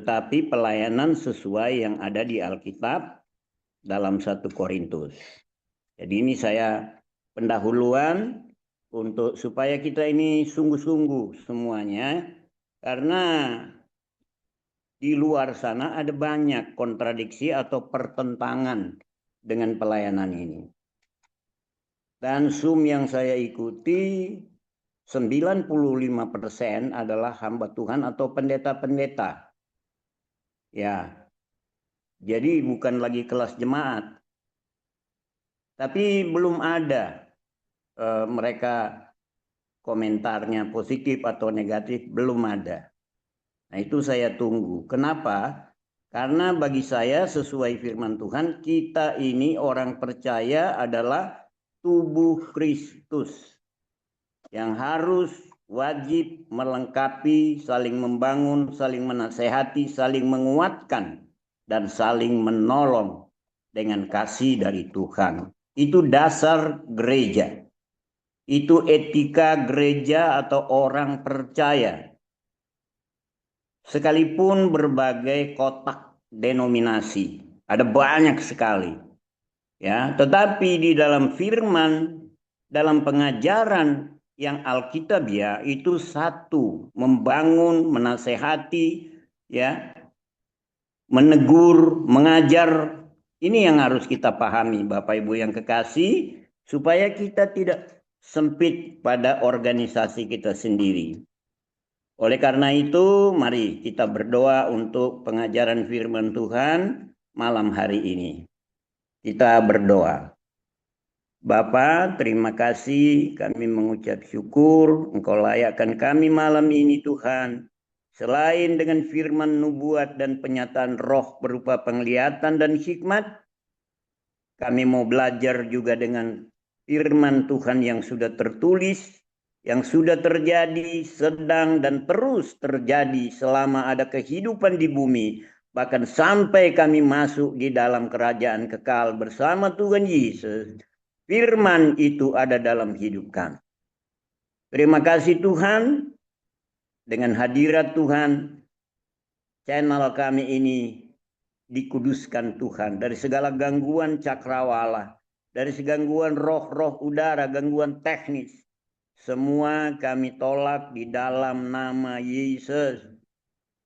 tetapi pelayanan sesuai yang ada di Alkitab dalam 1 Korintus. Jadi ini saya pendahuluan untuk supaya kita ini sungguh-sungguh semuanya, karena di luar sana ada banyak kontradiksi atau pertentangan dengan pelayanan ini. Dan Zoom yang saya ikuti 95% adalah hamba Tuhan atau pendeta-pendeta. Ya, jadi bukan lagi kelas jemaat. Tapi belum ada mereka komentarnya positif atau negatif, belum ada. Nah itu saya tunggu. Kenapa? Karena bagi saya sesuai firman Tuhan, kita ini orang percaya adalah tubuh Kristus yang harus wajib melengkapi, saling membangun, saling menasehati, saling menguatkan, dan saling menolong dengan kasih dari Tuhan. Itu dasar gereja. Itu etika gereja atau orang percaya. Sekalipun berbagai kotak denominasi, ada banyak sekali. Ya, tetapi di dalam firman, dalam pengajaran yang alkitabiah itu satu, membangun, menasehati, ya, menegur, mengajar. Ini yang harus kita pahami, Bapak Ibu yang kekasih, supaya kita tidak sempit pada organisasi kita sendiri. Oleh karena itu, mari kita berdoa untuk pengajaran firman Tuhan malam hari ini. Kita berdoa. Bapa, terima kasih, kami mengucap syukur, Engkau layakkan kami malam ini Tuhan. Selain dengan firman nubuat dan penyataan roh berupa penglihatan dan hikmat, kami mau belajar juga dengan firman Tuhan yang sudah tertulis, yang sudah terjadi, sedang dan terus terjadi selama ada kehidupan di bumi, bahkan sampai kami masuk di dalam kerajaan kekal bersama Tuhan Yesus. Firman itu ada dalam hidup kami. Terima kasih Tuhan, dengan hadirat Tuhan, channel kami ini dikuduskan Tuhan dari segala gangguan cakrawala, dari gangguan roh-roh udara, gangguan teknis. Semua kami tolak di dalam nama Yesus.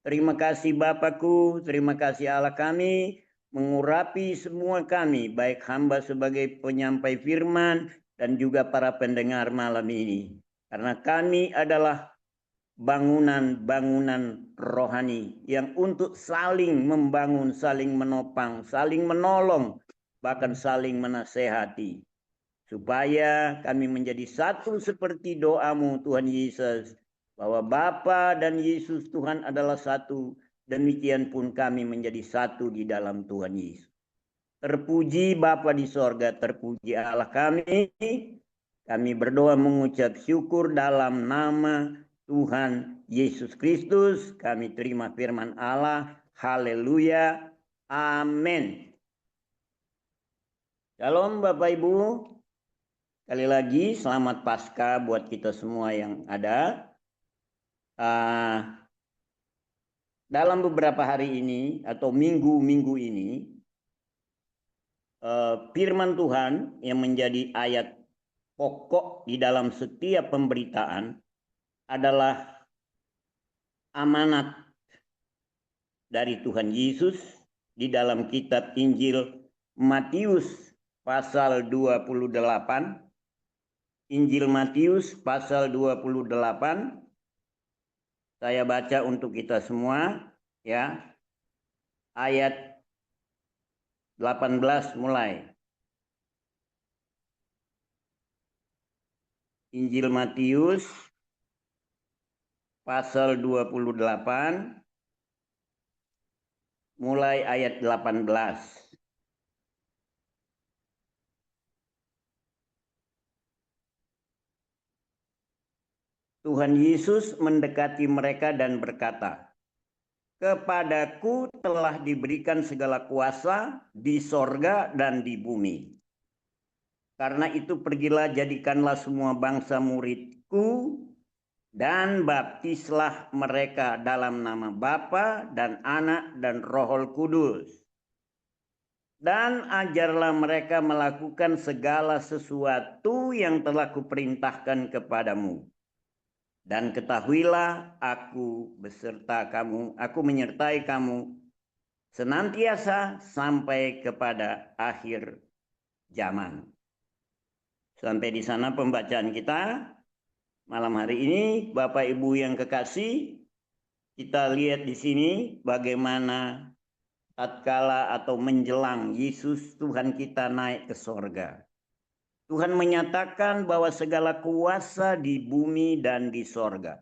Terima kasih Bapakku, terima kasih Allah kami, mengurapi semua kami, baik hamba sebagai penyampai firman dan juga para pendengar malam ini. Karena kami adalah bangunan-bangunan rohani yang untuk saling membangun, saling menopang, saling menolong, bahkan saling menasehati. Supaya kami menjadi satu seperti doamu Tuhan Yesus, bahwa Bapa dan Yesus Tuhan adalah satu, demikian pun kami menjadi satu di dalam Tuhan Yesus. Terpuji Bapa di sorga, terpuji Allah kami. Kami berdoa mengucap syukur dalam nama Tuhan Yesus Kristus. Kami terima firman Allah. Haleluya. Amin. Shalom Bapak Ibu. Sekali lagi selamat Paskah buat kita semua yang ada. Dalam beberapa hari ini atau minggu-minggu ini, firman Tuhan yang menjadi ayat pokok di dalam setiap pemberitaan adalah amanat dari Tuhan Yesus di dalam kitab Injil Matius pasal 28. Injil Matius pasal 28. Saya baca untuk kita semua ya. Ayat 18 mulai. Injil Matius pasal 28 mulai ayat 18. Tuhan Yesus mendekati mereka dan berkata, "Kepadaku telah diberikan segala kuasa di sorga dan di bumi. Karena itu pergilah jadikanlah semua bangsa muridku Dan baptislah mereka dalam nama Bapa dan Anak dan Roh Kudus. Dan ajarlah mereka melakukan segala sesuatu yang telah kuperintahkan kepadamu. Dan ketahuilah aku beserta kamu, aku menyertai kamu senantiasa sampai kepada akhir zaman. Sampai di sana pembacaan kita malam hari ini, Bapak Ibu yang kekasih, kita lihat di sini bagaimana tatkala atau menjelang Yesus Tuhan kita naik ke sorga. Tuhan menyatakan bahwa segala kuasa di bumi dan di sorga.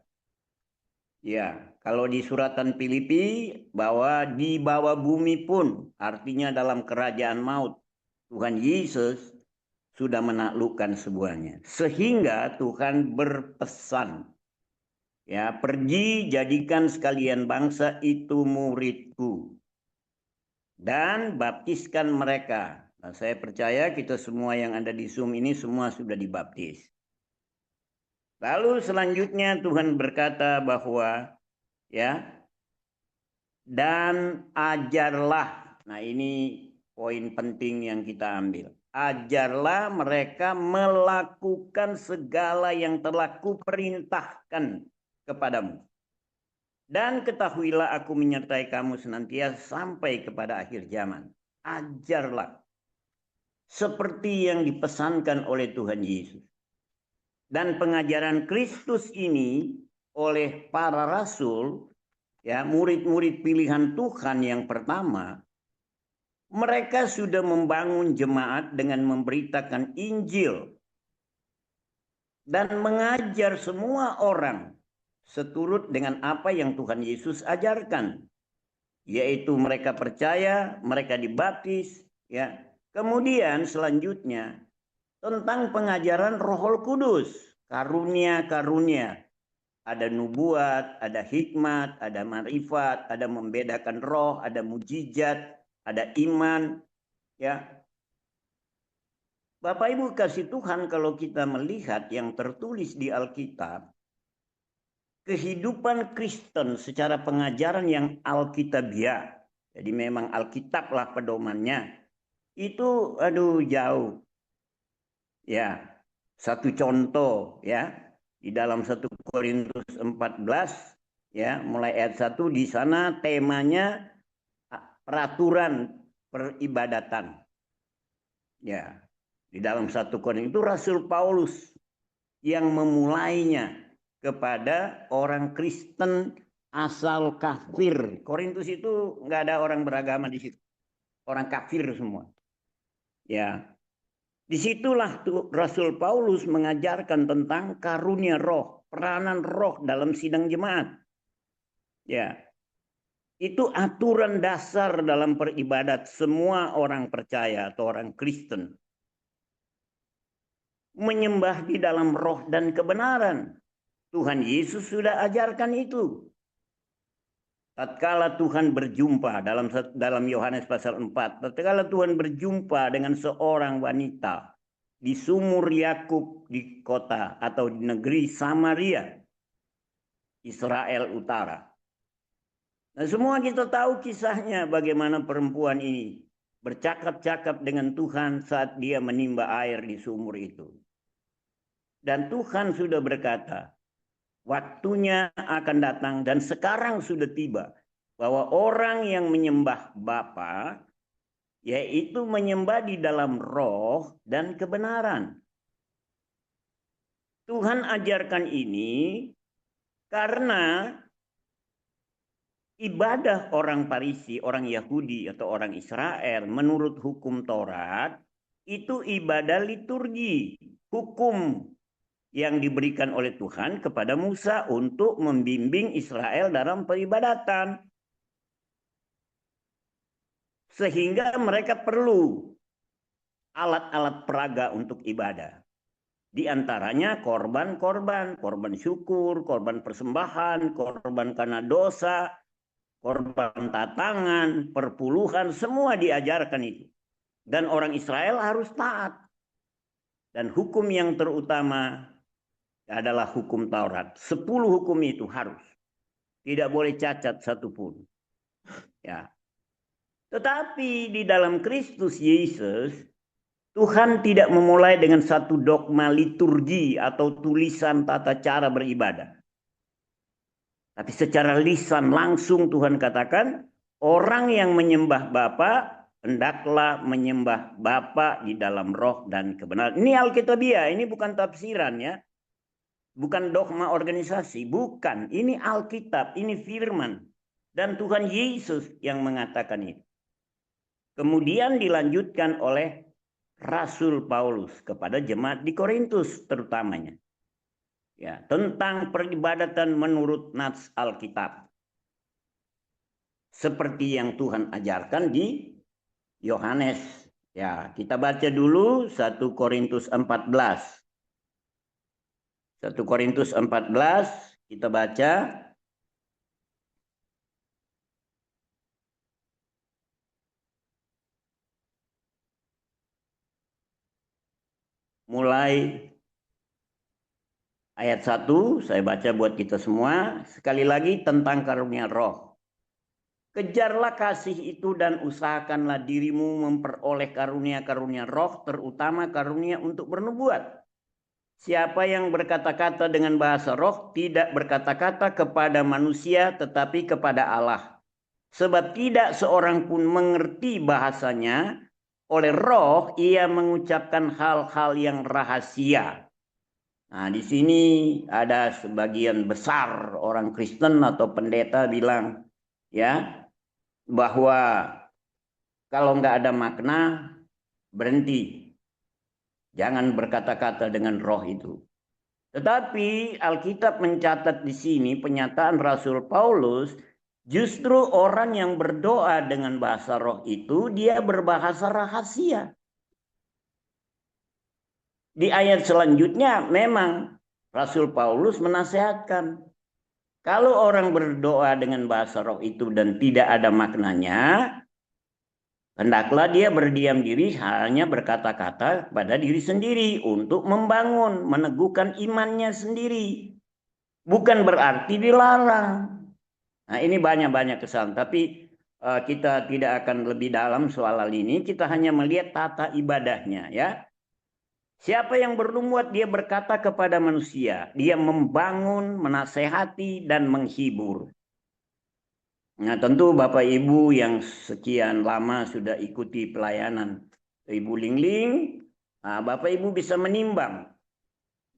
Ya, kalau di suratan Filipi bahwa di bawah bumi pun artinya dalam kerajaan maut Tuhan Yesus sudah menaklukkan semuanya. Sehingga Tuhan berpesan, ya, pergi jadikan sekalian bangsa itu muridku dan baptiskan mereka. Nah, saya percaya kita semua yang ada di Zoom ini semua sudah dibaptis. Lalu selanjutnya Tuhan berkata bahwa ya, dan ajarlah. Nah, ini poin penting yang kita ambil. Ajarlah mereka melakukan segala yang telah kuperintahkan kepadamu. Dan ketahuilah aku menyertai kamu senantiasa sampai kepada akhir zaman. Ajarlah. Seperti yang dipesankan oleh Tuhan Yesus. Dan pengajaran Kristus ini oleh para rasul, ya, murid-murid pilihan Tuhan yang pertama, mereka sudah membangun jemaat dengan memberitakan Injil dan mengajar semua orang seturut dengan apa yang Tuhan Yesus ajarkan, yaitu mereka percaya, mereka dibaptis, ya. Kemudian selanjutnya tentang pengajaran Roh Kudus, karunia-karunia. Ada nubuat, ada hikmat, ada marifat, ada membedakan roh, ada mujizat, ada iman, ya. Bapak Ibu kasih Tuhan, kalau kita melihat yang tertulis di Alkitab, kehidupan Kristen secara pengajaran yang alkitabiah, jadi memang Alkitab lah pedomannya, itu jauh. Ya, satu contoh ya, di dalam 1 Korintus 14 ya, mulai ayat 1 di sana temanya peraturan peribadatan. Ya, di dalam 1 Korintus itu Rasul Paulus yang memulainya kepada orang Kristen asal kafir. Korintus itu nggak ada orang beragama di situ, orang kafir semua. Ya, disitulah Rasul Paulus mengajarkan tentang karunia roh, peranan roh dalam sidang jemaat. Ya, itu aturan dasar dalam peribadat semua orang percaya atau orang Kristen. Menyembah di dalam roh dan kebenaran. Tuhan Yesus sudah ajarkan itu. Tatkala Tuhan berjumpa dalam Yohanes pasal 4, tatkala Tuhan berjumpa dengan seorang wanita di sumur Yakub di kota atau di negeri Samaria, Israel Utara. Nah, semua kita tahu kisahnya bagaimana perempuan ini bercakap-cakap dengan Tuhan saat dia menimba air di sumur itu. Dan Tuhan sudah berkata, waktunya akan datang dan sekarang sudah tiba bahwa orang yang menyembah Bapa, yaitu menyembah di dalam roh dan kebenaran. Tuhan ajarkan ini karena ibadah orang Farisi, orang Yahudi atau orang Israel menurut hukum Taurat itu ibadah liturgi, hukum yang diberikan oleh Tuhan kepada Musa untuk membimbing Israel dalam peribadatan. Sehingga mereka perlu alat-alat peraga untuk ibadah. Di antaranya korban-korban, korban syukur, korban persembahan, korban karena dosa, korban tatangan, perpuluhan, semua diajarkan itu. Dan orang Israel harus taat. Dan hukum yang terutama adalah hukum Taurat. 10 hukum itu harus. Tidak boleh cacat satupun. Ya. Tetapi di dalam Kristus Yesus, Tuhan tidak memulai dengan satu dogma liturgi atau tulisan tata cara beribadah. Tapi secara lisan langsung Tuhan katakan, orang yang menyembah Bapa hendaklah menyembah Bapa di dalam roh dan kebenaran. Ini Alkitabiah, ini bukan tafsiran ya. Bukan dogma organisasi, bukan. Ini Alkitab, ini firman. Dan Tuhan Yesus yang mengatakan itu. Kemudian dilanjutkan oleh Rasul Paulus kepada jemaat di Korintus terutamanya. Ya, tentang peribadatan menurut nats Alkitab. Seperti yang Tuhan ajarkan di Yohanes. Ya, kita baca dulu 1 Korintus 14. 1 Korintus 14 kita baca. Mulai ayat 1, saya baca buat kita semua. Sekali lagi tentang karunia roh. Kejarlah kasih itu dan usahakanlah dirimu memperoleh karunia-karunia roh, terutama karunia untuk bernubuat. Siapa yang berkata-kata dengan bahasa roh tidak berkata-kata kepada manusia tetapi kepada Allah. Sebab tidak seorang pun mengerti bahasanya, oleh roh ia mengucapkan hal-hal yang rahasia. Nah, di sini ada sebagian besar orang Kristen atau pendeta bilang ya bahwa kalau nggak ada makna berhenti, jangan berkata-kata dengan roh itu. Tetapi Alkitab mencatat di sini penyataan Rasul Paulus, justru orang yang berdoa dengan bahasa roh itu dia berbahasa rahasia. Di ayat selanjutnya memang Rasul Paulus menasihatkan, kalau orang berdoa dengan bahasa roh itu dan tidak ada maknanya, hendaklah dia berdiam diri hanya berkata-kata pada diri sendiri untuk membangun, meneguhkan imannya sendiri. Bukan berarti dilarang. Nah, ini banyak-banyak kesalahan. Tapi kita tidak akan lebih dalam soal hal ini. Kita hanya melihat tata ibadahnya ya. Siapa yang bernubuat dia berkata kepada manusia, dia membangun, menasehati dan menghibur. Nah, tentu Bapak Ibu yang sekian lama sudah ikuti pelayanan Ibu Lingling, nah, Bapak Ibu bisa menimbang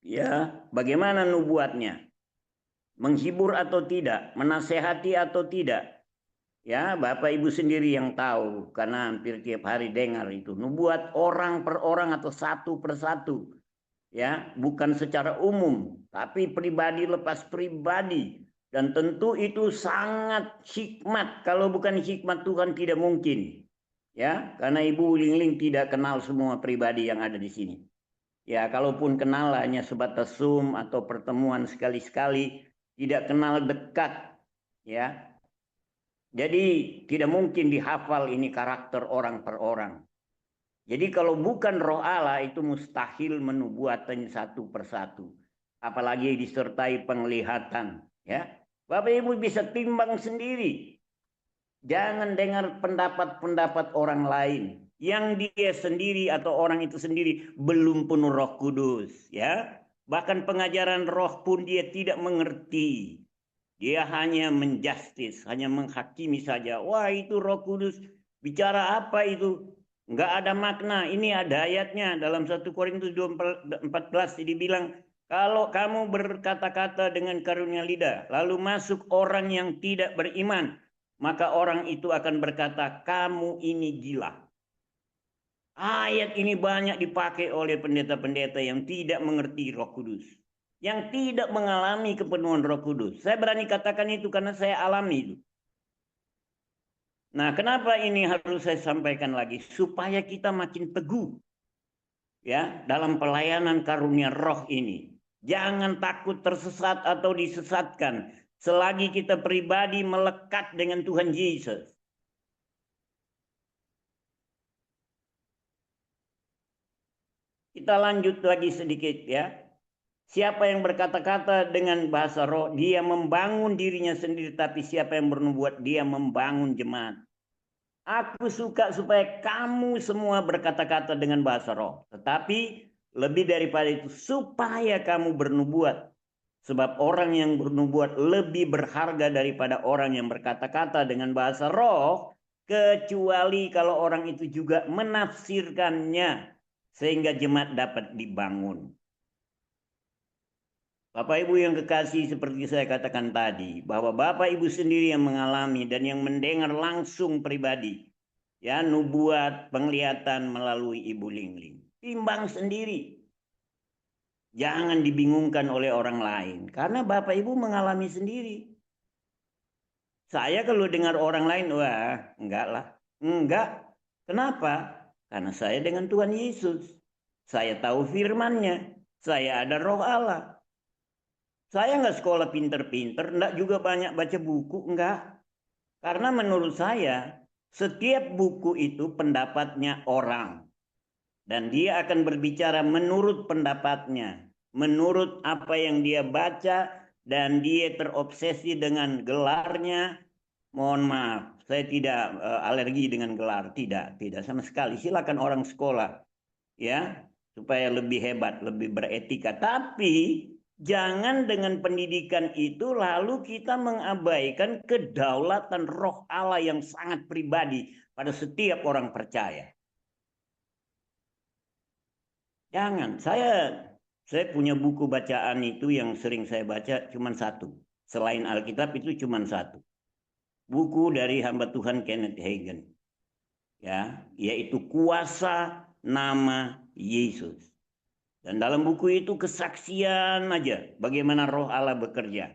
ya, bagaimana nubuatnya. Menghibur atau tidak, menasehati atau tidak. Ya, Bapak Ibu sendiri yang tahu karena hampir tiap hari dengar itu. Nubuat orang per orang atau satu per satu. Ya, bukan secara umum, tapi pribadi lepas pribadi. Dan tentu itu sangat hikmat. Kalau bukan hikmat Tuhan tidak mungkin. Ya, karena Ibu Lingling tidak kenal semua pribadi yang ada di sini. Ya, kalaupun kenal hanya sebatas Zoom atau pertemuan sekali-sekali, tidak kenal dekat. Ya, jadi tidak mungkin dihafal ini karakter orang per orang. Jadi kalau bukan roh Allah itu mustahil menubuatan satu persatu. Apalagi disertai penglihatan. Ya, Bapak Ibu bisa timbang sendiri. Jangan dengar pendapat-pendapat orang lain. Yang dia sendiri atau orang itu sendiri belum penuh Roh Kudus. Ya, bahkan pengajaran roh pun dia tidak mengerti. Dia hanya menjustis, hanya menghakimi saja. Wah, itu Roh Kudus bicara apa itu? Enggak ada makna. Ini ada ayatnya dalam 1 Korintus 2:14 dibilang, kalau kamu berkata-kata dengan karunia lidah, lalu masuk orang yang tidak beriman, maka orang itu akan berkata, kamu ini gila. Ayat ini banyak dipakai oleh pendeta-pendeta yang tidak mengerti Roh Kudus, yang tidak mengalami kepenuhan Roh Kudus. Saya berani katakan itu karena saya alami itu. Nah, kenapa ini harus saya sampaikan lagi? Supaya kita makin teguh ya dalam pelayanan karunia roh ini. Jangan takut tersesat atau disesatkan selagi kita pribadi melekat dengan Tuhan Yesus. Kita lanjut lagi sedikit ya. Siapa yang berkata-kata dengan bahasa roh, dia membangun dirinya sendiri. Tapi siapa yang bernubuat, dia membangun jemaat. Aku suka supaya kamu semua berkata-kata dengan bahasa roh. Tetapi lebih daripada itu, supaya kamu bernubuat. Sebab orang yang bernubuat lebih berharga daripada orang yang berkata-kata dengan bahasa roh. Kecuali kalau orang itu juga menafsirkannya. Sehingga jemaat dapat dibangun. Bapak Ibu yang kekasih, seperti saya katakan tadi, bahwa Bapak Ibu sendiri yang mengalami dan yang mendengar langsung pribadi, ya, nubuat penglihatan melalui Ibu Lingling. Timbang sendiri. Jangan dibingungkan oleh orang lain, karena Bapak Ibu mengalami sendiri. Saya kalau dengar orang lain, wah, enggak lah. Enggak. Kenapa? Karena saya dengan Tuhan Yesus. Saya tahu firman-Nya. Saya ada Roh Allah. Saya nggak sekolah pinter-pinter, enggak juga banyak baca buku, enggak. Karena menurut saya, setiap buku itu pendapatnya orang. Dan dia akan berbicara menurut pendapatnya. Menurut apa yang dia baca, dan dia terobsesi dengan gelarnya. Mohon maaf, saya tidak alergi dengan gelar. Tidak, tidak sama sekali. Silakan orang sekolah, ya, supaya lebih hebat, lebih beretika. Tapi jangan dengan pendidikan itu lalu kita mengabaikan kedaulatan Roh Allah yang sangat pribadi pada setiap orang percaya. Jangan. Saya punya buku bacaan itu yang sering saya baca cuma satu. Selain Alkitab itu cuma satu. Buku dari hamba Tuhan Kenneth Hagin. Ya, yaitu Kuasa Nama Yesus. Dan dalam buku itu kesaksian aja bagaimana Roh Allah bekerja.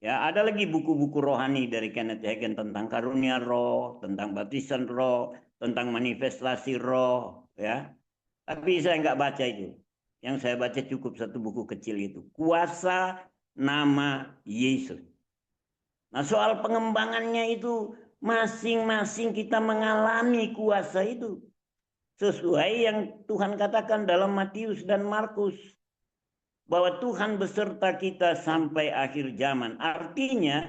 Ya, ada lagi buku-buku rohani dari Kenneth Hagin tentang karunia roh, tentang baptisan roh, tentang manifestasi roh, ya. Tapi saya nggak baca itu. Yang saya baca cukup satu buku kecil itu. Kuasa Nama Yesus. Nah, soal pengembangannya itu masing-masing kita mengalami kuasa itu. Sesuai yang Tuhan katakan dalam Matius dan Markus. Bahwa Tuhan beserta kita sampai akhir zaman. Artinya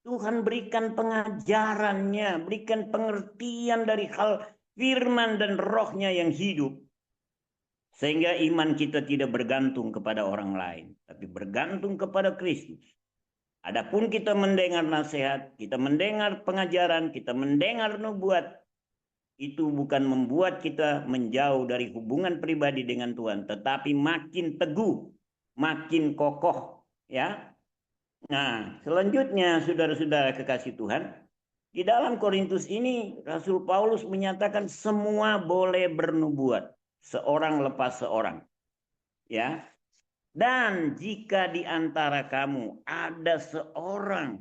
Tuhan berikan pengajarannya, berikan pengertian dari hal firman dan rohnya yang hidup. Sehingga iman kita tidak bergantung kepada orang lain, tapi bergantung kepada Kristus. Adapun kita mendengar nasihat, kita mendengar pengajaran, kita mendengar nubuat, itu bukan membuat kita menjauh dari hubungan pribadi dengan Tuhan, tetapi makin teguh, makin kokoh, ya. Nah, selanjutnya saudara-saudara kekasih Tuhan, di dalam Korintus ini Rasul Paulus menyatakan semua boleh bernubuat, seorang lepas seorang. Ya. Dan jika di antara kamu ada seorang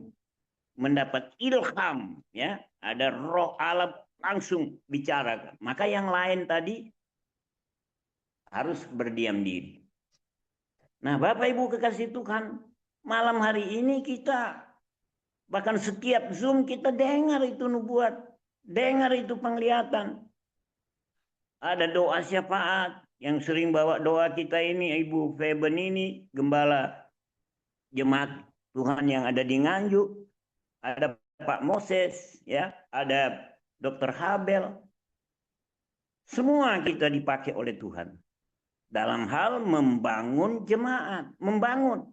mendapat ilham, ya, ada Roh Allah langsung bicara, maka yang lain tadi harus berdiam diri. Nah, Bapak Ibu kekasih Tuhan, malam hari ini kita bahkan setiap Zoom kita dengar itu nubuat, dengar itu penglihatan. Ada doa syafaat yang sering bawa doa kita ini, Ibu Feben ini, gembala jemaat Tuhan yang ada di Nganjuk, ada Pak Moses, ya, ada Dr. Habel. Semua kita dipakai oleh Tuhan dalam hal membangun jemaat, membangun.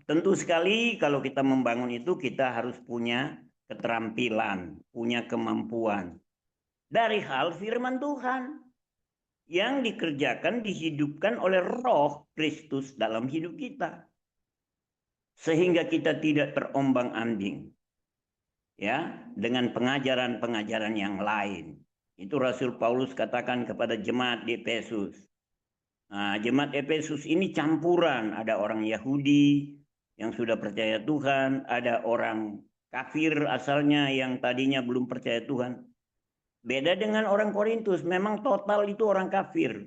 Tentu sekali kalau kita membangun itu kita harus punya keterampilan, punya kemampuan dari hal firman Tuhan yang dikerjakan, dihidupkan oleh Roh Kristus dalam hidup kita. Sehingga kita tidak terombang-ambing, ya, dengan pengajaran-pengajaran yang lain. Itu Rasul Paulus katakan kepada jemaat di Efesus. Nah, jemaat Efesus ini campuran, ada orang Yahudi yang sudah percaya Tuhan, ada orang kafir asalnya yang tadinya belum percaya Tuhan. Beda dengan orang Korintus, memang total itu orang kafir.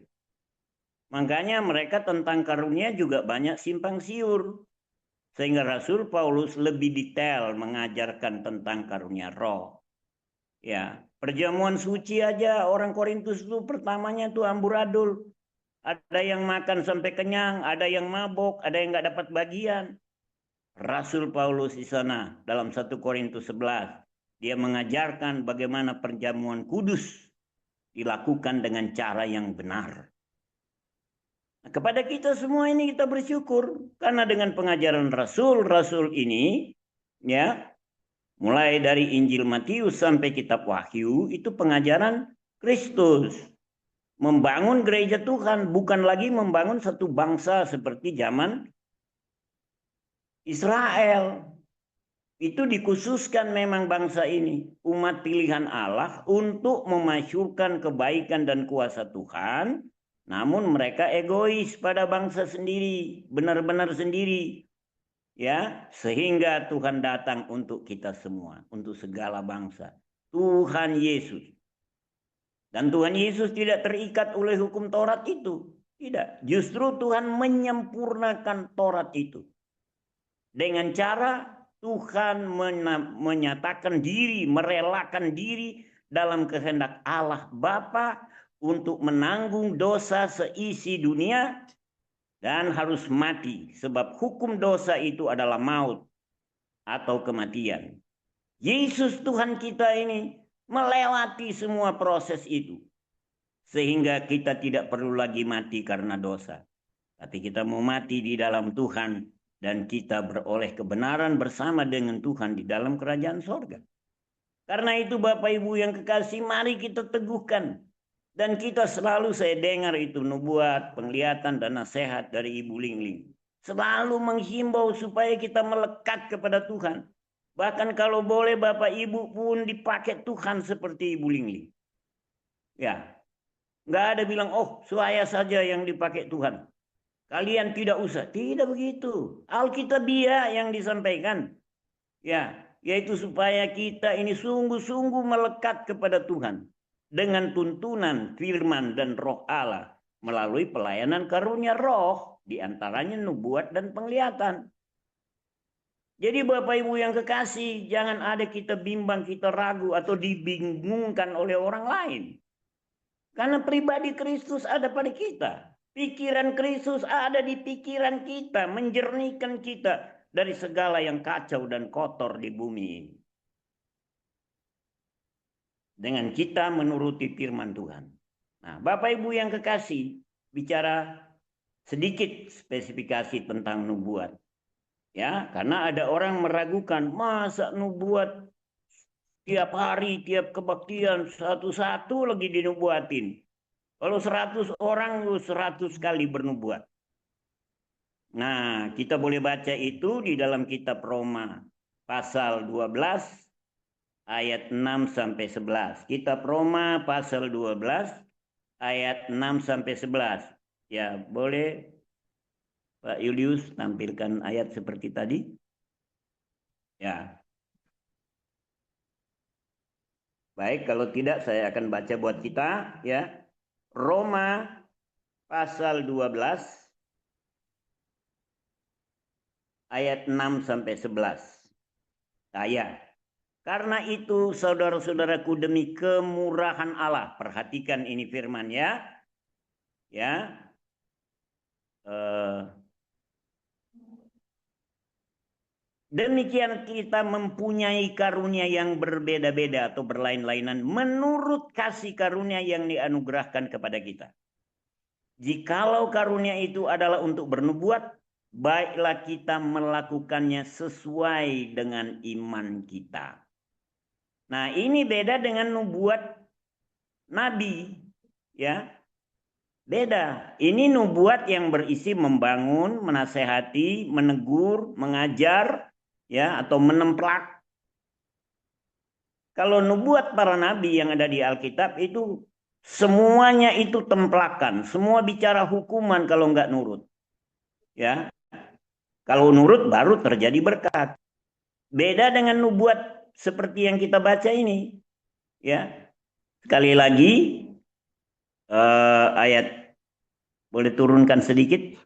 Makanya mereka tentang karunia juga banyak simpang siur. Sehingga Rasul Paulus lebih detail mengajarkan tentang karunia roh. Ya, perjamuan suci aja orang Korintus itu pertamanya tuh amburadul. Ada yang makan sampai kenyang, ada yang mabok, ada yang nggak dapat bagian. Rasul Paulus di sana dalam 1 Korintus 11, dia mengajarkan bagaimana perjamuan kudus dilakukan dengan cara yang benar. Nah, kepada kita semua ini kita bersyukur karena dengan pengajaran rasul-rasul ini, ya, mulai dari Injil Matius sampai kitab Wahyu itu pengajaran Kristus. Membangun gereja Tuhan, bukan lagi membangun satu bangsa seperti zaman Israel. Itu dikhususkan memang bangsa ini, umat pilihan Allah untuk memasyurkan kebaikan dan kuasa Tuhan, namun mereka egois pada bangsa sendiri, benar-benar sendiri. Ya, sehingga Tuhan datang untuk kita semua, untuk segala bangsa. Tuhan Yesus. Dan Tuhan Yesus tidak terikat oleh hukum Taurat itu. Tidak. Justru Tuhan menyempurnakan Taurat itu. Dengan cara Tuhan menyatakan diri, merelakan diri dalam kehendak Allah Bapa untuk menanggung dosa seisi dunia dan harus mati. Sebab hukum dosa itu adalah maut atau kematian. Yesus Tuhan kita ini melewati semua proses itu. Sehingga kita tidak perlu lagi mati karena dosa. Tapi kita mau mati di dalam Tuhan. Dan kita beroleh kebenaran bersama dengan Tuhan di dalam kerajaan sorga. Karena itu Bapak Ibu yang kekasih, mari kita teguhkan. Dan kita selalu, saya dengar itu nubuat, penglihatan dan nasihat dari Ibu Lingling. Selalu menghimbau supaya kita melekat kepada Tuhan. Bahkan kalau boleh Bapak Ibu pun dipakai Tuhan seperti Ibu Lingling. Ya, nggak ada bilang, oh saya saja yang dipakai Tuhan. Kalian tidak usah. Tidak begitu. Alkitabiah yang disampaikan. Ya, yaitu supaya kita ini sungguh-sungguh melekat kepada Tuhan. Dengan tuntunan firman dan roh Allah. Melalui pelayanan karunia roh. Diantaranya nubuat dan penglihatan. Jadi Bapak Ibu yang kekasih, jangan ada kita bimbang, kita ragu atau dibingungkan oleh orang lain. Karena pribadi Kristus ada pada kita. Pikiran Kristus ada di pikiran kita, menjernihkan kita dari segala yang kacau dan kotor di bumi ini. Dengan kita menuruti firman Tuhan. Nah, Bapak Ibu yang kekasih, bicara sedikit spesifikasi tentang nubuat. Ya, karena ada orang meragukan, masa nubuat tiap hari, tiap kebaktian, satu-satu lagi dinubuatin. Kalau 100 orang, 100 kali bernubuat. Nah, kita boleh baca itu di dalam kitab Roma, pasal 12, ayat 6 sampai 11. Kitab Roma, pasal 12, ayat 6 sampai 11. Ya, boleh Pak Julius tampilkan ayat seperti tadi. Ya. Baik, kalau tidak saya akan baca buat kita. Ya. Roma pasal 12 ayat 6 sampai 11. Saya. Karena itu saudara-saudaraku demi kemurahan Allah. Perhatikan ini firman ya. Ya. Demikian kita mempunyai karunia yang berbeda-beda atau berlain-lainan menurut kasih karunia yang dianugerahkan kepada kita. Jikalau karunia itu adalah untuk bernubuat, baiklah kita melakukannya sesuai dengan iman kita. Nah, ini beda dengan nubuat nabi, ya. Beda. Ini nubuat yang berisi membangun, menasehati, menegur, mengajar, ya, atau menemplak. Kalau nubuat para nabi yang ada di Alkitab itu semuanya itu templakan, semua bicara hukuman kalau nggak nurut. Ya. Kalau nurut baru terjadi berkat. Beda dengan nubuat seperti yang kita baca ini. Ya. Sekali lagi ayat boleh turunkan sedikit.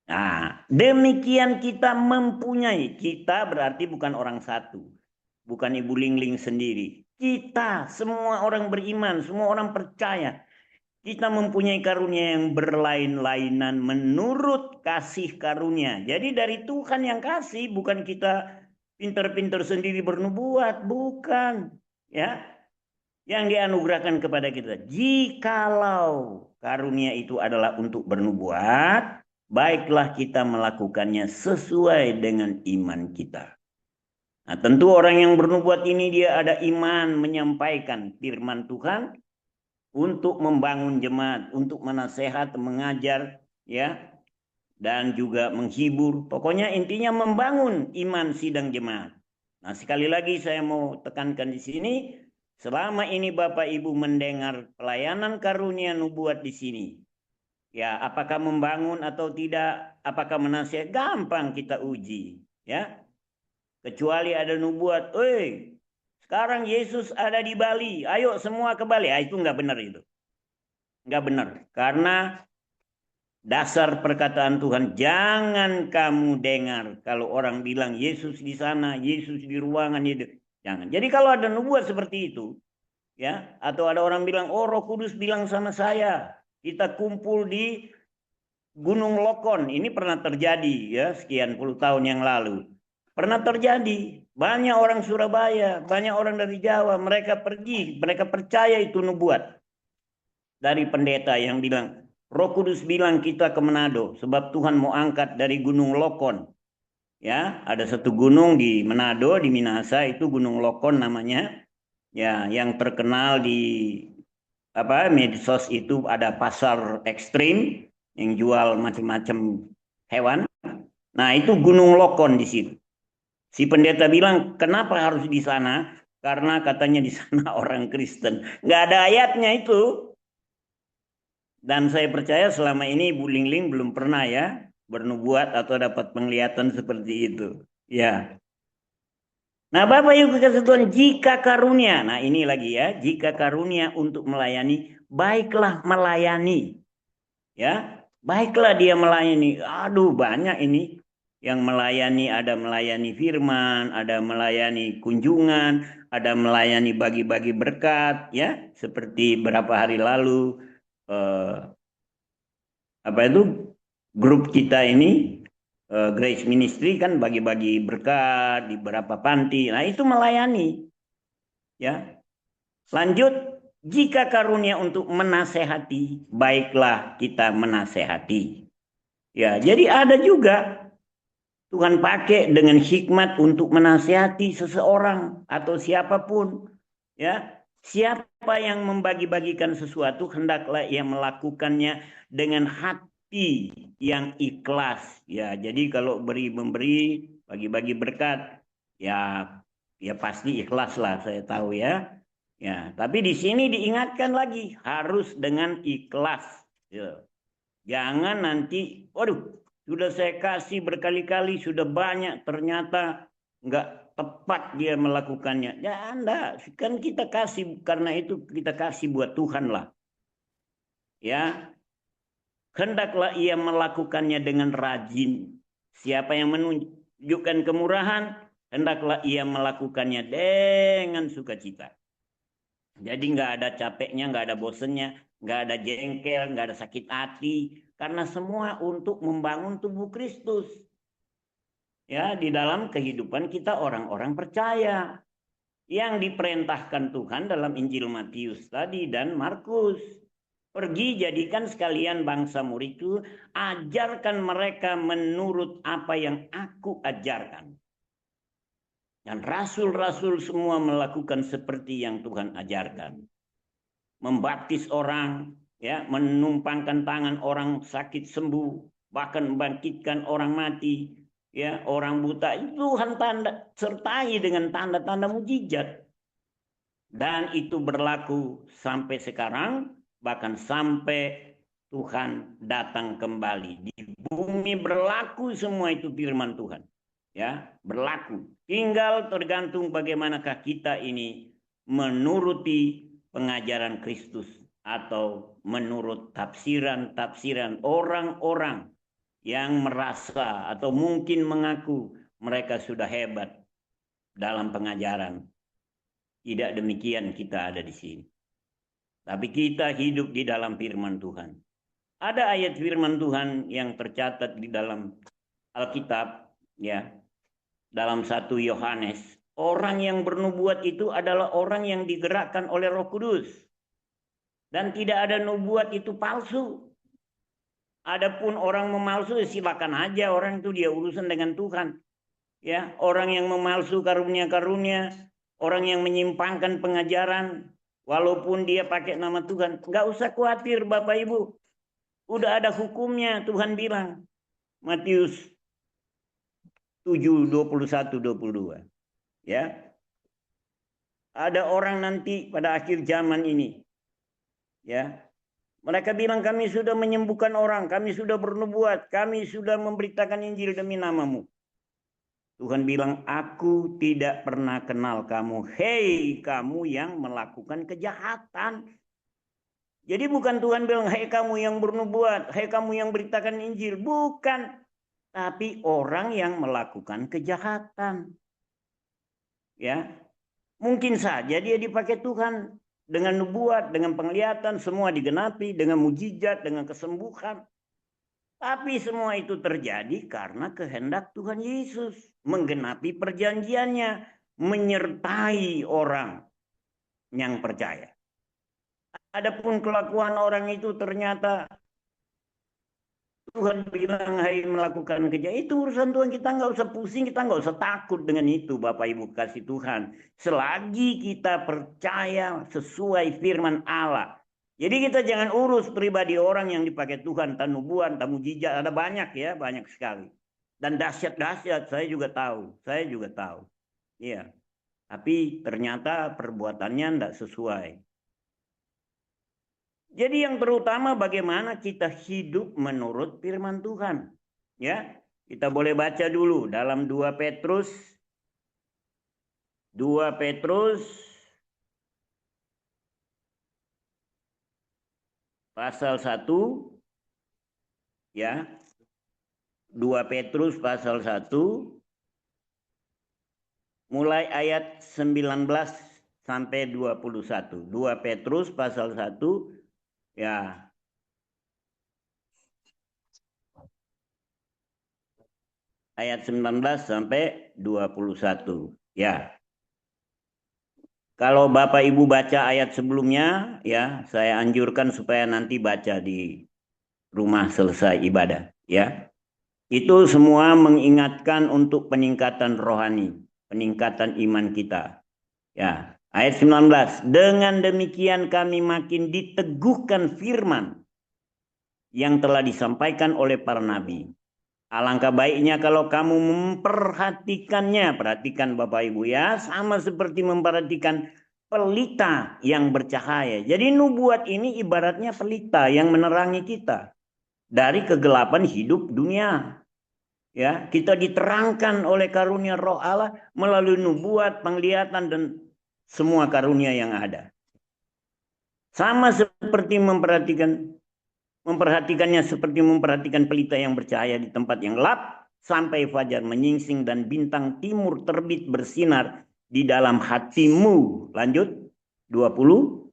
Nah, demikian kita mempunyai. Kita berarti bukan orang satu. Bukan Ibu Lingling sendiri. Kita, semua orang beriman, semua orang percaya. Kita mempunyai karunia yang berlain-lainan menurut kasih karunia. Jadi dari Tuhan yang kasih, bukan kita pintar-pintar sendiri bernubuat, bukan. Ya, yang dianugerahkan kepada kita. Jikalau karunia itu adalah untuk bernubuat, baiklah kita melakukannya sesuai dengan iman kita. Nah, tentu orang yang bernubuat ini dia ada iman menyampaikan firman Tuhan untuk membangun jemaat, untuk menasehat, mengajar, ya, dan juga menghibur. Pokoknya intinya membangun iman sidang jemaat. Nah, sekali lagi saya mau tekankan di sini, selama ini Bapak Ibu mendengar pelayanan karunia nubuat di sini, ya, apakah membangun atau tidak, apakah menasihat, gampang kita uji, ya. Kecuali ada nubuat, sekarang Yesus ada di Bali, ayo semua ke Bali. Itu nggak benar itu. Nggak benar. Karena dasar perkataan Tuhan, jangan kamu dengar kalau orang bilang Yesus di sana, Yesus di ruangan itu. Jangan. Jadi kalau ada nubuat seperti itu, ya, atau ada orang bilang, oh Roh Kudus bilang sama saya, kita kumpul di Gunung Lokon. Ini pernah terjadi, ya, sekian puluh tahun yang lalu. Pernah terjadi. Banyak orang Surabaya, banyak orang dari Jawa, mereka pergi, mereka percaya itu nubuat dari pendeta yang bilang, Roh Kudus bilang kita ke Manado sebab Tuhan mau angkat dari Gunung Lokon. Ya, ada satu gunung di Manado, di Minahasa, itu Gunung Lokon namanya. Ya, yang terkenal di medsos itu ada pasar ekstrim yang jual macam-macam hewan. Nah, itu Gunung Lokon di situ. Si pendeta bilang, kenapa harus di sana? Karena katanya di sana orang Kristen. Nggak ada ayatnya itu. Dan saya percaya selama ini Ibu Lingling belum pernah ya bernubuat atau dapat penglihatan seperti itu. Ya. Nah, Bapak Ibu kekasih Tuhan, jika karunia, nah ini lagi ya, jika karunia untuk melayani, baiklah melayani. Ya, baiklah dia melayani. Aduh, banyak ini yang melayani, ada melayani firman, ada melayani kunjungan, ada melayani bagi-bagi berkat, ya, seperti berapa hari lalu grup kita ini Grace Ministry kan bagi-bagi berkat di beberapa panti. Nah, itu melayani. Ya. Lanjut, jika karunia untuk menasehati, baiklah kita menasehati. Ya, jadi ada juga Tuhan pakai dengan hikmat untuk menasehati seseorang atau siapapun. Ya, siapa yang membagi-bagikan sesuatu hendaklah ia melakukannya dengan hati yang ikhlas. Ya, jadi kalau memberi, bagi-bagi berkat, ya, ya pasti ikhlas lah, saya tahu ya. Ya, tapi di sini diingatkan lagi harus dengan ikhlas. Ya. Jangan nanti, waduh, sudah saya kasih berkali-kali, sudah banyak, ternyata nggak tepat dia melakukannya. Ya Anda, kan kita kasih, karena itu kita kasih buat Tuhan lah. Ya, hendaklah ia melakukannya dengan rajin. Siapa yang menunjukkan kemurahan, hendaklah ia melakukannya dengan sukacita. Jadi nggak ada capeknya, nggak ada bosennya, nggak ada jengkel, nggak ada sakit hati. Karena semua untuk membangun tubuh Kristus. Ya, di dalam kehidupan kita orang-orang percaya. Yang diperintahkan Tuhan dalam Injil Matius tadi dan Markus. Pergi jadikan sekalian bangsa muridku, ajarkan mereka menurut apa yang aku ajarkan. Dan rasul-rasul semua melakukan seperti yang Tuhan ajarkan. Membaptis orang, ya, menumpangkan tangan orang sakit sembuh, bahkan membangkitkan orang mati, ya, orang buta. Itu Tuhan sertai dengan tanda-tanda mujizat. Dan itu berlaku sampai sekarang, bahkan sampai Tuhan datang kembali. Di bumi berlaku semua itu firman Tuhan. Ya, berlaku. Tinggal tergantung bagaimanakah kita ini menuruti pengajaran Kristus atau menurut tafsiran-tafsiran orang-orang yang merasa atau mungkin mengaku mereka sudah hebat dalam pengajaran. Tidak demikian kita ada di sini. Tapi kita hidup di dalam firman Tuhan. Ada ayat firman Tuhan yang tercatat di dalam Alkitab, ya, dalam 1 Yohanes. Orang yang bernubuat itu adalah orang yang digerakkan oleh Roh Kudus. Dan tidak ada nubuat itu palsu. Adapun orang memalsu, silakan aja, orang itu dia urusan dengan Tuhan. Ya, orang yang memalsu karunia-karunia, orang yang menyimpangkan pengajaran, walaupun dia pakai nama Tuhan, nggak usah khawatir Bapak Ibu. Udah ada hukumnya, Tuhan bilang. Matius 7, 21, 22. Ya. Ada orang nanti pada akhir zaman ini. Ya. Mereka bilang kami sudah menyembuhkan orang, kami sudah bernubuat, kami sudah memberitakan Injil demi namamu. Tuhan bilang, aku tidak pernah kenal kamu. Hei kamu yang melakukan kejahatan. Jadi bukan Tuhan bilang, hei kamu yang bernubuat, hei kamu yang beritakan Injil. Bukan. Tapi orang yang melakukan kejahatan. Ya, mungkin saja dia dipakai Tuhan dengan nubuat, dengan penglihatan, semua digenapi, dengan mujizat, dengan kesembuhan. Tapi semua itu terjadi karena kehendak Tuhan Yesus. Menggenapi perjanjiannya. Menyertai orang yang percaya. Adapun kelakuan orang itu ternyata Tuhan bilang hai melakukan kejahatan. Itu urusan Tuhan, kita nggak usah pusing, kita nggak usah takut dengan itu Bapak Ibu kasih Tuhan. Selagi kita percaya sesuai firman Allah. Jadi kita jangan urus pribadi orang yang dipakai Tuhan, entah nubuat, entah mujizat, ada banyak ya, banyak sekali. Dan dahsyat-dahsyat saya juga tahu. Iya. Tapi ternyata perbuatannya tidak sesuai. Jadi yang terutama bagaimana kita hidup menurut firman Tuhan. Ya, kita boleh baca dulu dalam 2 Petrus pasal 1, ya. 2 Petrus pasal 1 mulai ayat 19 sampai 21. 2 Petrus pasal 1, ya. Ayat 19 sampai 21. Ya. Kalau Bapak Ibu baca ayat sebelumnya, ya, saya anjurkan supaya nanti baca di rumah selesai ibadah, ya. Itu semua mengingatkan untuk peningkatan rohani, peningkatan iman kita. Ya, ayat 19. Dengan demikian kami makin diteguhkan firman yang telah disampaikan oleh para nabi. Alangkah baiknya kalau kamu memperhatikannya. Perhatikan Bapak Ibu ya. Sama seperti memperhatikan pelita yang bercahaya. Jadi nubuat ini ibaratnya pelita yang menerangi kita. Dari kegelapan hidup dunia. Ya, kita diterangkan oleh karunia roh Allah melalui nubuat, penglihatan, dan semua karunia yang ada. Sama seperti memperhatikannya seperti memperhatikan pelita yang bercahaya di tempat yang gelap sampai fajar menyingsing dan bintang timur terbit bersinar di dalam hatimu. Lanjut 20.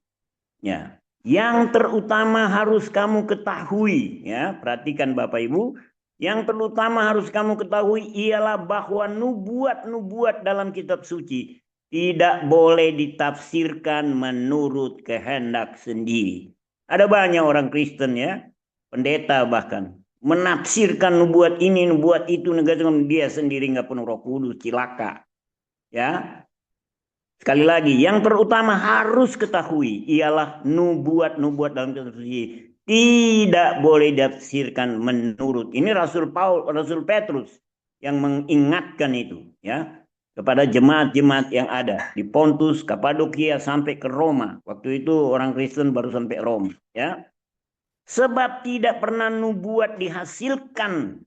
Ya. Yang terutama harus kamu ketahui, ya, perhatikan Bapak Ibu, yang terutama harus kamu ketahui ialah bahwa nubuat-nubuat dalam kitab suci tidak boleh ditafsirkan menurut kehendak sendiri. Ada banyak orang Kristen ya, pendeta bahkan menafsirkan nubuat ini, nubuat itu, dia sendiri nggak penuh Roh Kudus, cilaka. Ya, sekali lagi, yang terutama harus ketahui ialah nubuat-nubuat dalam kitab suci tidak boleh ditafsirkan menurut. Ini Rasul Petrus yang mengingatkan itu, ya, kepada jemaat-jemaat yang ada di Pontus, Kapadokia sampai ke Roma. Waktu itu orang Kristen baru sampai Roma, ya. Sebab tidak pernah nubuat dihasilkan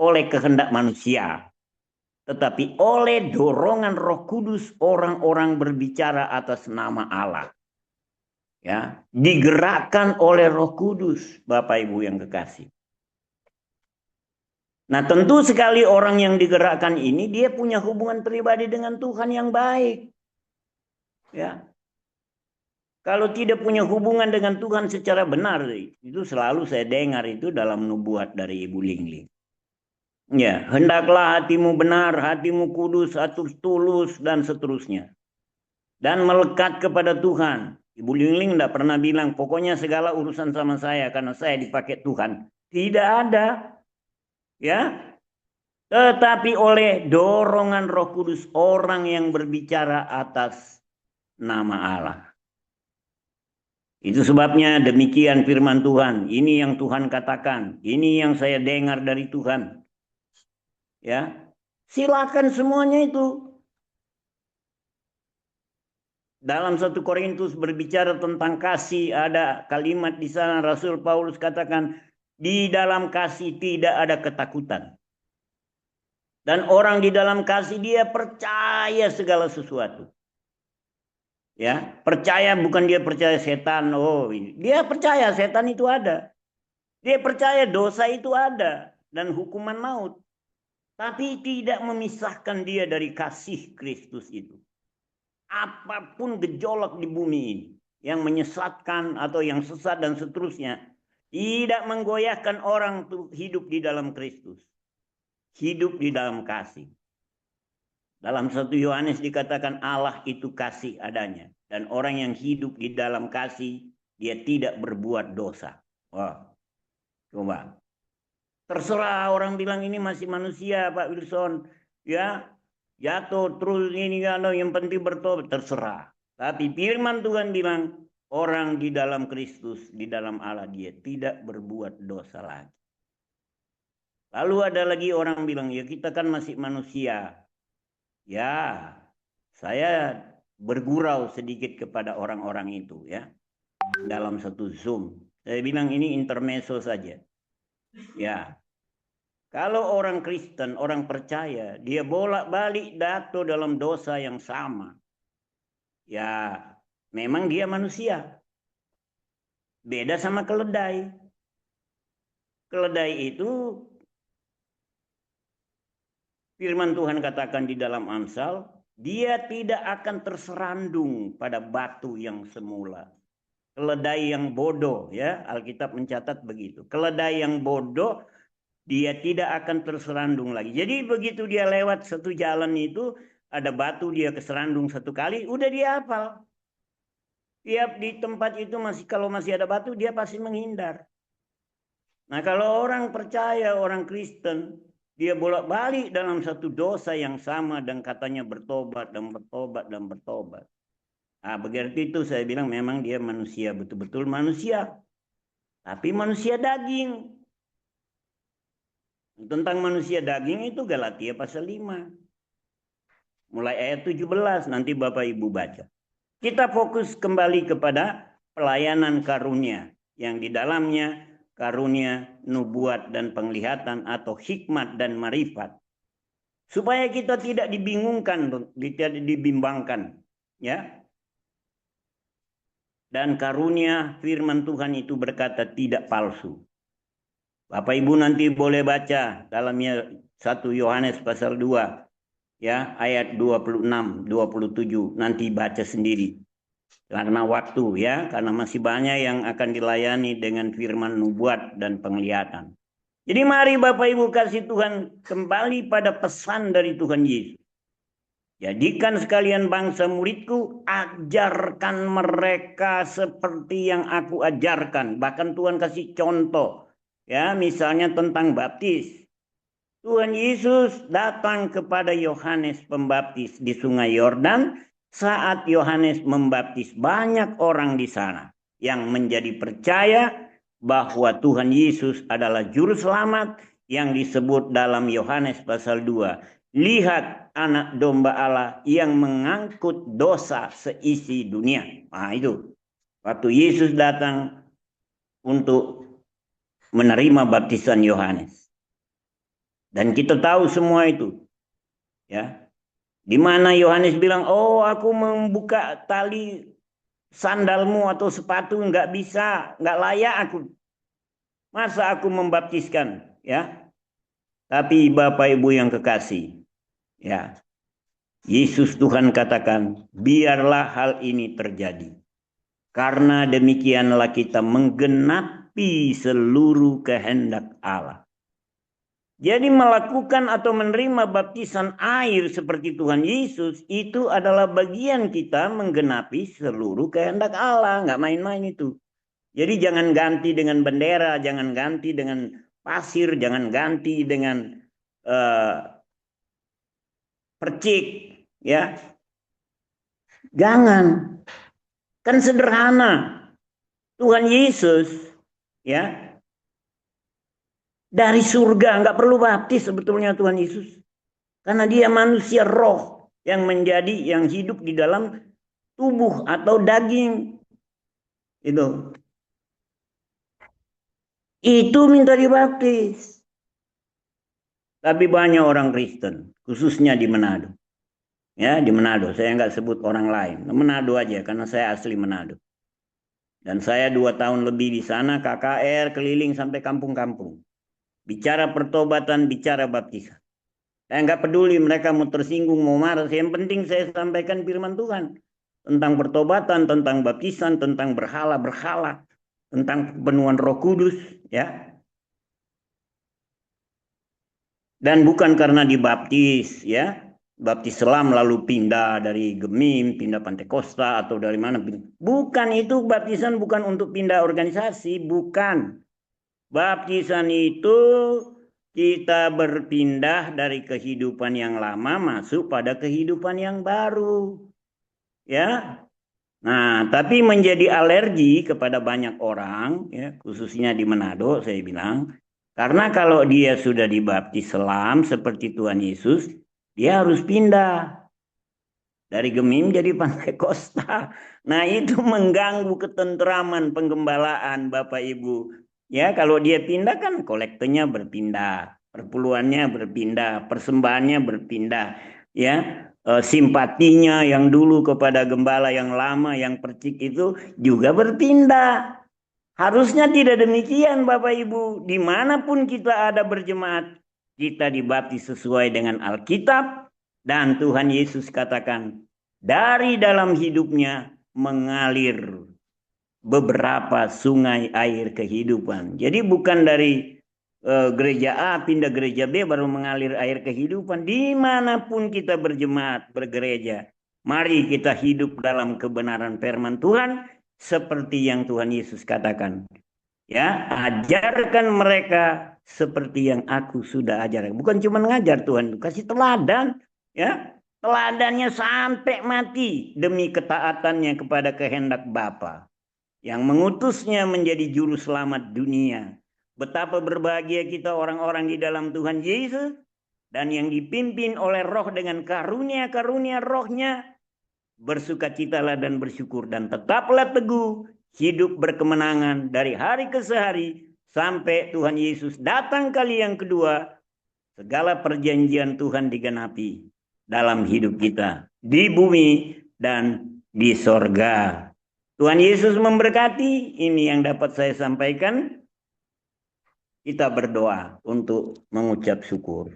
oleh kehendak manusia, tetapi oleh dorongan Roh Kudus orang-orang berbicara atas nama Allah. Ya, digerakkan oleh Roh Kudus, Bapak Ibu yang kekasih. Nah, tentu sekali orang yang digerakkan ini dia punya hubungan pribadi dengan Tuhan yang baik. Ya. Kalau tidak punya hubungan dengan Tuhan secara benar, itu selalu saya dengar itu dalam nubuat dari Ibu Lingling. Ya, hendaklah hatimu benar, hatimu kudus, atur tulus, dan seterusnya. Dan melekat kepada Tuhan. Ibu Lingling tidak pernah bilang, pokoknya segala urusan sama saya karena saya dipakai Tuhan. Tidak ada. Ya, tetapi oleh dorongan Roh Kudus, orang yang berbicara atas nama Allah. Itu sebabnya demikian firman Tuhan. Ini yang Tuhan katakan. Ini yang saya dengar dari Tuhan. Ya, silakan semuanya itu. Dalam 1 Korintus berbicara tentang kasih, ada kalimat di sana Rasul Paulus katakan, di dalam kasih tidak ada ketakutan. Dan orang di dalam kasih dia percaya segala sesuatu. Ya, percaya bukan dia percaya setan. Oh, dia percaya setan itu ada. Dia percaya dosa itu ada dan hukuman maut. Tapi tidak memisahkan dia dari kasih Kristus itu. Apapun gejolak di bumi ini yang menyesatkan atau yang sesat dan seterusnya, tidak menggoyahkan orang untuk hidup di dalam Kristus. Hidup di dalam kasih. Dalam 1 Yohanes dikatakan Allah itu kasih adanya. Dan orang yang hidup di dalam kasih, dia tidak berbuat dosa. Wah, coba. Terserah orang bilang ini masih manusia, Pak Wilson. Ya, jatuh terus ini yang penting bertobat. Terserah. Tapi firman Tuhan bilang, orang di dalam Kristus, di dalam Allah, dia tidak berbuat dosa lagi. Lalu ada lagi orang bilang, ya kita kan masih manusia. Ya, saya bergurau sedikit kepada orang-orang itu ya. Dalam satu Zoom. Saya bilang ini intermezzo saja. Ya. Kalau orang Kristen, orang percaya, dia bolak-balik jatuh dalam dosa yang sama. Ya, memang dia manusia. Beda sama keledai. Keledai itu firman Tuhan katakan di dalam Amsal, dia tidak akan terserandung pada batu yang semula. Keledai yang bodoh, ya, Alkitab mencatat begitu. Keledai yang bodoh, dia tidak akan terserandung lagi. Jadi begitu dia lewat satu jalan itu, ada batu dia keserandung satu kali, udah dia hafal. Tiap di tempat itu kalau masih ada batu, dia pasti menghindar. Nah, kalau orang percaya, orang Kristen, dia bolak-balik dalam satu dosa yang sama dan katanya bertobat dan bertobat dan bertobat. Nah, begitu itu saya bilang memang dia manusia, betul-betul manusia. Tapi manusia daging. Tentang manusia daging itu Galatia pasal 5. Mulai ayat 17 nanti Bapak Ibu baca. Kita fokus kembali kepada pelayanan karunia yang di dalamnya karunia, nubuat dan penglihatan atau hikmat dan marifat. Supaya kita tidak dibingungkan, tidak dibimbangkan, ya. Dan karunia firman Tuhan itu berkata tidak palsu. Bapak Ibu nanti boleh baca dalamnya 1 Yohanes pasal 2 ya, ayat 26, 27 nanti baca sendiri. Karena waktu ya, karena masih banyak yang akan dilayani dengan firman nubuat dan penglihatan. Jadi mari Bapak Ibu kasih Tuhan kembali pada pesan dari Tuhan Yesus. Jadikan sekalian bangsa muridku, ajarkan mereka seperti yang aku ajarkan. Bahkan Tuhan kasih contoh, ya misalnya tentang baptis. Tuhan Yesus datang kepada Yohanes Pembaptis di Sungai Yordan. Saat Yohanes membaptis, banyak orang di sana yang menjadi percaya bahwa Tuhan Yesus adalah juru selamat yang disebut dalam Yohanes pasal 2. Lihat anak domba Allah yang mengangkut dosa seisi dunia. Nah itu. Waktu Yesus datang untuk menerima baptisan Yohanes. Dan kita tahu semua itu. Ya. Di mana Yohanes bilang, oh aku membuka tali sandalmu atau sepatu nggak bisa, nggak layak aku. Masa aku membaptiskan, ya? Tapi Bapak Ibu yang kekasih, ya, Yesus Tuhan katakan, biarlah hal ini terjadi. Karena demikianlah kita menggenapi seluruh kehendak Allah. Jadi melakukan atau menerima baptisan air seperti Tuhan Yesus itu adalah bagian kita menggenapi seluruh kehendak Allah. Nggak main-main itu. Jadi jangan ganti dengan bendera, jangan ganti dengan pasir, jangan ganti dengan percik, ya. Jangan. Kan sederhana. Tuhan Yesus, ya, dari surga nggak perlu baptis sebetulnya Tuhan Yesus, karena dia manusia roh yang hidup di dalam tubuh atau daging. Itu minta dibaptis. Tapi banyak orang Kristen, khususnya di Manado. Ya, di Manado. Saya nggak sebut orang lain. Manado aja, karena saya asli Manado. Dan saya 2 tahun lebih di sana, KKR, keliling sampai kampung-kampung. Bicara pertobatan, bicara baptisan. Saya nggak peduli mereka mau tersinggung, mau marah. Yang penting saya sampaikan firman Tuhan. Tentang pertobatan, tentang baptisan, tentang berhala-berhala. Tentang penuhan Roh Kudus. Ya. Dan bukan karena dibaptis, ya. Baptis selam lalu pindah dari Gemim, pindah Pantai Kosta atau dari mana. Bukan, itu baptisan bukan untuk pindah organisasi, bukan. Baptisan itu kita berpindah dari kehidupan yang lama masuk pada kehidupan yang baru. Ya. Nah, tapi menjadi alergi kepada banyak orang, ya, khususnya di Manado saya bilang, karena kalau dia sudah dibaptis selam seperti Tuhan Yesus, dia harus pindah dari Gemim jadi Pantai Kosta. Nah, itu mengganggu ketentraman penggembalaan Bapak Ibu. Ya, kalau dia pindah kan kolektenya berpindah, perpuluhannya berpindah, persembahannya berpindah. Ya, simpatinya yang dulu kepada gembala yang lama, yang percik itu juga berpindah. Harusnya tidak demikian Bapak Ibu. Dimanapun kita ada berjemaat, kita dibaptis sesuai dengan Alkitab. Dan Tuhan Yesus katakan, dari dalam hidupnya mengalir beberapa sungai air kehidupan. Jadi bukan dari gereja A pindah gereja B baru mengalir air kehidupan. Dimanapun kita berjemaat, bergereja, mari kita hidup dalam kebenaran firman Tuhan seperti yang Tuhan Yesus katakan. Ya, ajarkan mereka seperti yang aku sudah ajarkan. Bukan cuma ngajar Tuhan, kasih teladan, ya. Teladannya sampai mati demi ketaatannya kepada kehendak Bapa yang mengutusnya menjadi juru selamat dunia. Betapa berbahagia kita orang-orang di dalam Tuhan Yesus dan yang dipimpin oleh Roh dengan karunia-karunia Rohnya. Bersukacitalah dan bersyukur dan tetaplah teguh, hidup berkemenangan dari hari ke hari sampai Tuhan Yesus datang kali yang kedua. Segala perjanjian Tuhan digenapi dalam hidup kita di bumi dan di sorga. Tuhan Yesus memberkati. Ini yang dapat saya sampaikan. Kita berdoa untuk mengucap syukur.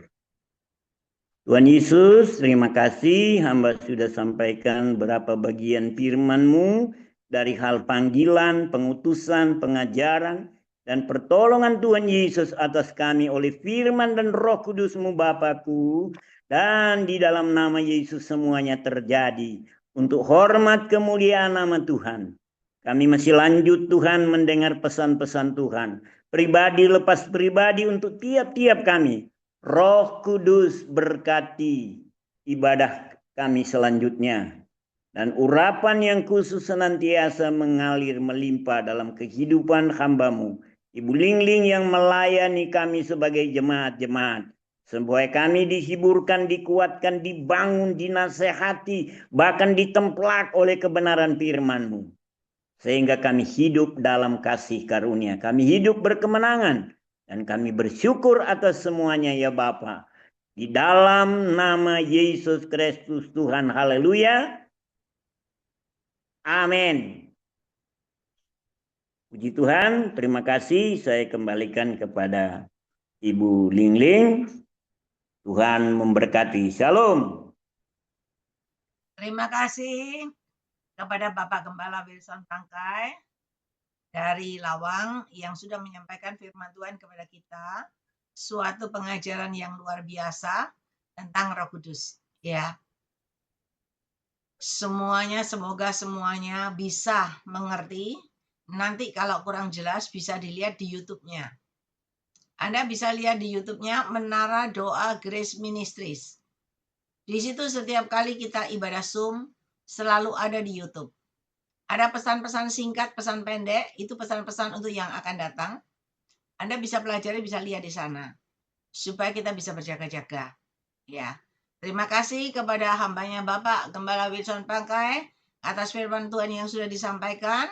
Tuhan Yesus, terima kasih. Hamba sudah sampaikan berapa bagian firman-Mu dari hal panggilan, pengutusan, pengajaran, dan pertolongan Tuhan Yesus atas kami oleh firman dan Roh Kudus-Mu Bapakku. Dan di dalam nama Yesus semuanya terjadi untuk hormat kemuliaan nama Tuhan. Kami masih lanjut Tuhan mendengar pesan-pesan Tuhan. Pribadi lepas pribadi untuk tiap-tiap kami. Roh Kudus berkati ibadah kami selanjutnya. Dan urapan yang khusus senantiasa mengalir melimpah dalam kehidupan hamba-Mu. Ibu Lingling yang melayani kami sebagai jemaat-jemaat. Supaya kami dihiburkan, dikuatkan, dibangun, dinasehati, bahkan ditemplak oleh kebenaran firman-Mu. Sehingga kami hidup dalam kasih karunia. Kami hidup berkemenangan. Dan kami bersyukur atas semuanya ya Bapa. Di dalam nama Yesus Kristus Tuhan. Haleluya. Amin. Puji Tuhan. Terima kasih. Saya kembalikan kepada Ibu Lingling. Tuhan memberkati. Shalom. Terima kasih kepada Bapak Gembala Wilson Tangkai dari Lawang yang sudah menyampaikan firman Tuhan kepada kita, suatu pengajaran yang luar biasa tentang Roh Kudus. Ya, semoga semuanya bisa mengerti. Nanti kalau kurang jelas bisa dilihat di YouTube-nya. Anda bisa lihat di YouTube-nya Menara Doa Grace Ministries. Di situ setiap kali kita ibadah Zoom selalu ada di YouTube. Ada pesan-pesan singkat, pesan pendek, itu pesan-pesan untuk yang akan datang. Anda bisa pelajari, bisa lihat di sana. Supaya kita bisa berjaga-jaga. Ya. Terima kasih kepada hambanya Bapak Gembala Wilson Pangkai atas firman Tuhan yang sudah disampaikan.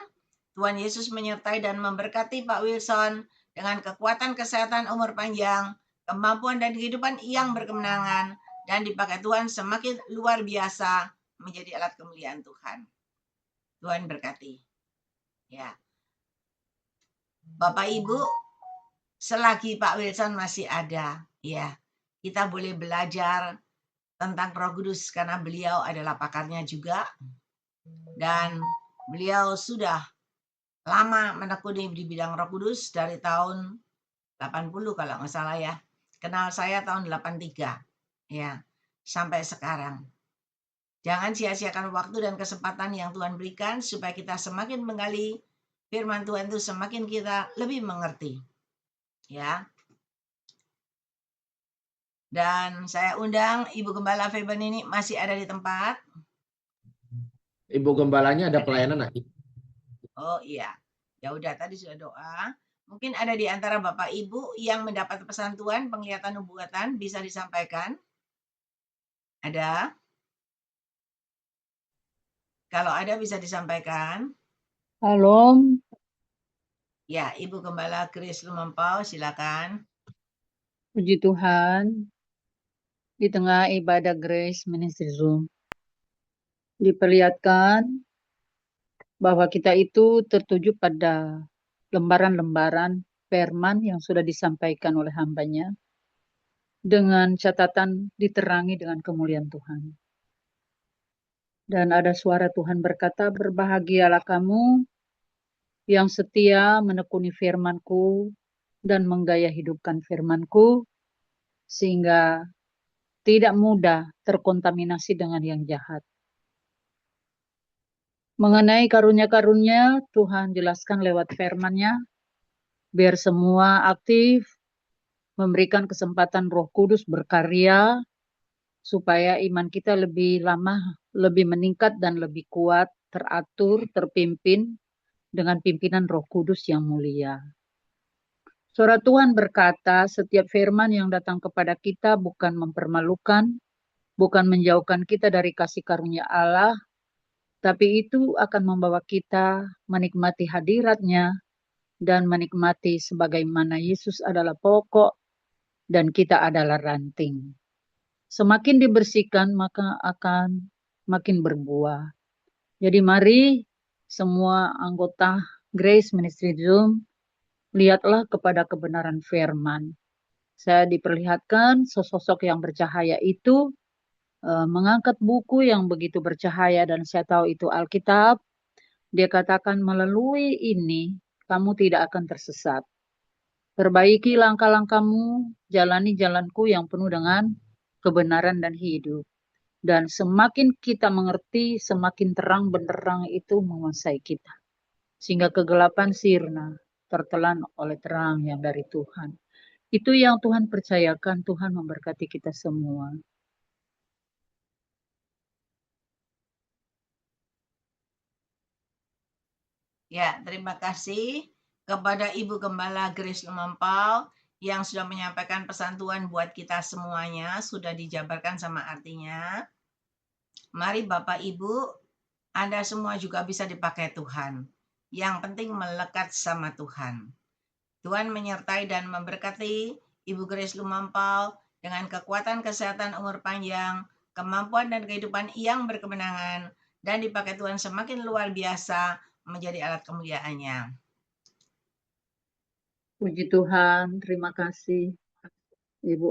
Tuhan Yesus menyertai dan memberkati Pak Wilson dengan kekuatan kesehatan umur panjang, kemampuan dan kehidupan yang berkemenangan, dan dipakai Tuhan semakin luar biasa menjadi alat kemuliaan Tuhan. Tuhan berkati. Ya. Bapak Ibu, selagi Pak Wilson masih ada, ya, kita boleh belajar tentang Roh Kudus karena beliau adalah pakarnya juga. Dan beliau sudah lama menekuni di bidang Roh Kudus dari tahun 80 kalau nggak salah ya. Kenal saya tahun 83. Ya, sampai sekarang. Jangan sia-siakan waktu dan kesempatan yang Tuhan berikan supaya kita semakin menggali firman Tuhan itu semakin kita lebih mengerti. Ya. Dan saya undang Ibu Gembala Feben ini masih ada di tempat. Ibu Gembalanya ada pelayanan lagi. Oh iya. Ya udah tadi sudah doa. Mungkin ada di antara Bapak Ibu yang mendapat pesan Tuhan penglihatan nubuatan bisa disampaikan. Ada? Kalau ada bisa disampaikan. Halo, Ya, Ibu Gembala Grace Lumampau, silakan. puji Tuhan. Di tengah ibadah Grace Ministry Zoom, diperlihatkan bahwa kita itu tertuju pada lembaran-lembaran firman yang sudah disampaikan oleh hambanya, dengan catatan diterangi dengan kemuliaan Tuhan. Dan ada suara Tuhan berkata, berbahagialah kamu yang setia menekuni firman-Ku dan menggaya hidupkan firman-Ku, sehingga tidak mudah terkontaminasi dengan yang jahat. Mengenai karunia-karunia, Tuhan jelaskan lewat firman-Nya, biar semua aktif, memberikan kesempatan Roh Kudus berkarya, supaya iman kita lebih lama, lebih meningkat dan lebih kuat, teratur, terpimpin dengan pimpinan Roh Kudus yang mulia. Suara Tuhan berkata, setiap firman yang datang kepada kita bukan mempermalukan, bukan menjauhkan kita dari kasih karunia Allah, tapi itu akan membawa kita menikmati hadirat-Nya dan menikmati sebagaimana Yesus adalah pokok dan kita adalah ranting. Semakin dibersihkan maka akan makin berbuah. Jadi mari semua anggota Grace Ministry Zoom, lihatlah kepada kebenaran firman. Saya diperlihatkan sosok yang bercahaya itu mengangkat buku yang begitu bercahaya dan saya tahu itu Alkitab. Dia katakan melalui ini kamu tidak akan tersesat. Perbaiki langkah-langkahmu, jalani jalanku yang penuh dengan kebenaran dan hidup. Dan semakin kita mengerti, semakin terang benderang itu menguasai kita. Sehingga kegelapan sirna, tertelan oleh terang yang dari Tuhan. Itu yang Tuhan percayakan, Tuhan memberkati kita semua. Ya, terima kasih kepada Ibu Gembala Grace Lumampau yang sudah menyampaikan pesan Tuhan buat kita semuanya, sudah dijabarkan sama artinya. Mari Bapak Ibu, Anda semua juga bisa dipakai Tuhan. Yang penting melekat sama Tuhan. Tuhan menyertai dan memberkati Ibu Grace Lumampau dengan kekuatan kesehatan umur panjang, kemampuan dan kehidupan yang berkemenangan, dan dipakai Tuhan semakin luar biasa menjadi alat kemuliaannya. Puji Tuhan, terima kasih Ibu.